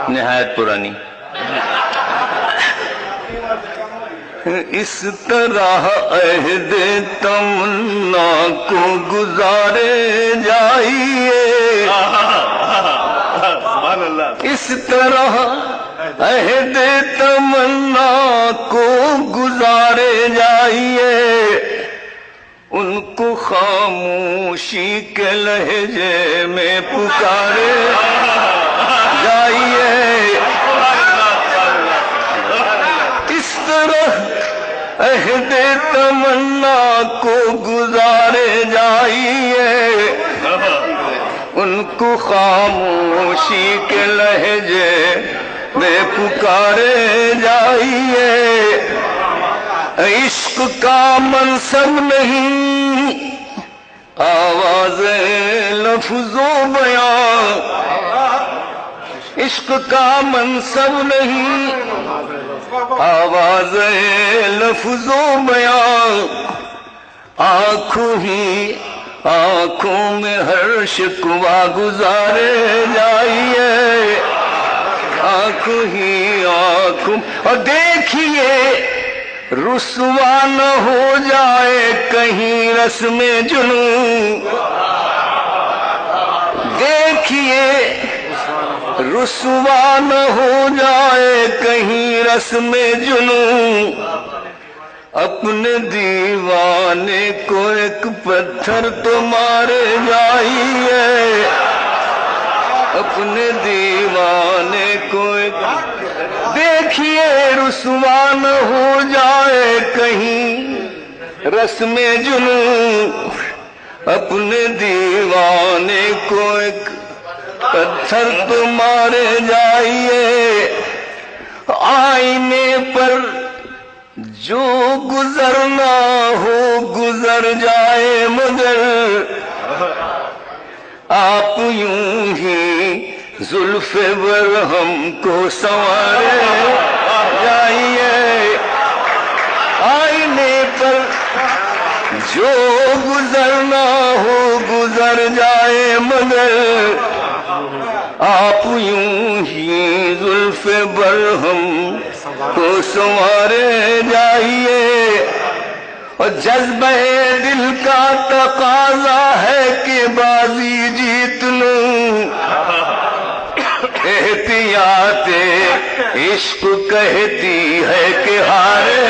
نہایت پرانی. اس طرح عہد تمنا کو گزارے جائیے، اس طرح عہد تمنا کو گزارے جائیے، ان کو خاموشی کے لہجے میں پکارے جائیے. اس طرح عہد تمنا کو گزارے جائیے، ان کو خاموشی کے لہجے میں پکارے جائیے. عشق کا منصب نہیں آواز لفظ و بیان، عشق کا منصب نہیں آواز لفظ و بیان. آنکھوں ہی آنکھوں میں ہر شکوہ گزارے جائیے، آنکھوں ہی آنکھوں. اور دیکھیے رسوا نہ ہو جائے کہیں رسم جنوں، دیکھیے رسوا نہ ہو جائے کہیں رسم جنوں. اپنے دیوانے کو ایک پتھر تو مارے جائیے، اپنے دیوانے کو ایک. دیکھیے رسوا نہ ہو جائے کہیں رسم جنوں، اپنے دیوانے کو ایک پتھر تو مارے جائیے. آئینے پر جو گزرنا ہو گزر جائے، مگر آپ یوں ہی زلف برہم کو سنوارے جائیے. آئینے پر جو گزرنا ہو گزر جائے، مگر آپ یوں ہی زلف برہم کو سنوارے جائیے. اور جذبہ دل کا تقاضا ہے کہ بازی جیت لوں، احتیاط عشق کہتی ہے کہ ہارے.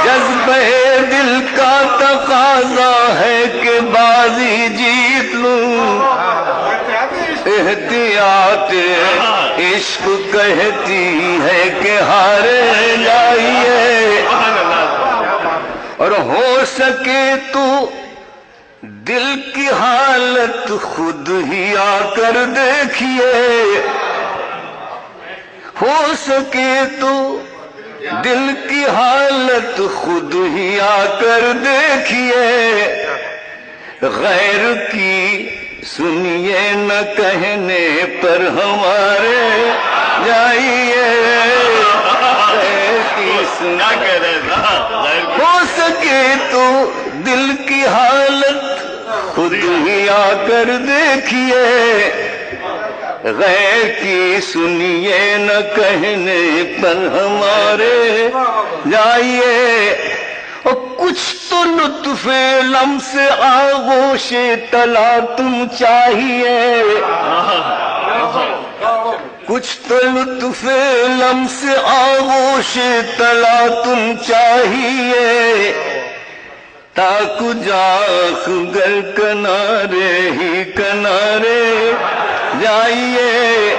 جذبہ دل کا تقاضا ہے کہ بازی جیت لوں، احتیاط عشق کہتی ہے کہ ہارے جائیے. اور ہو سکے تو دل کی حالت خود ہی آ کر دیکھیے، ہو سکے تو دل کی حالت خود ہی آ کر دیکھیے. غیر کی سنیے نہ کہنے پر ہمارے جائیے، غیر کی سنیے. ہو سکے تو دل کی حالت خود ہی آ کر دیکھیے، غیر کی سنیے نہ کہنے پر ہمارے جائیے. اور کچھ تو لطف لمس آغوش تلا تم چاہیے، کچھ تو لطف لمس آغوش تلا تم چاہیے. تاک جاخ گر کنارے ہی کنارے جائیے.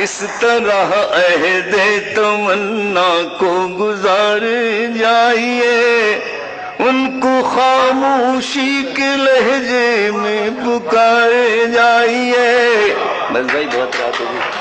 اس طرح عہد تمنا کو گزارے جائیے، ان کو خاموشی کے لہجے میں پکارے جائیے. بس بھائی بہت رات ہوگی.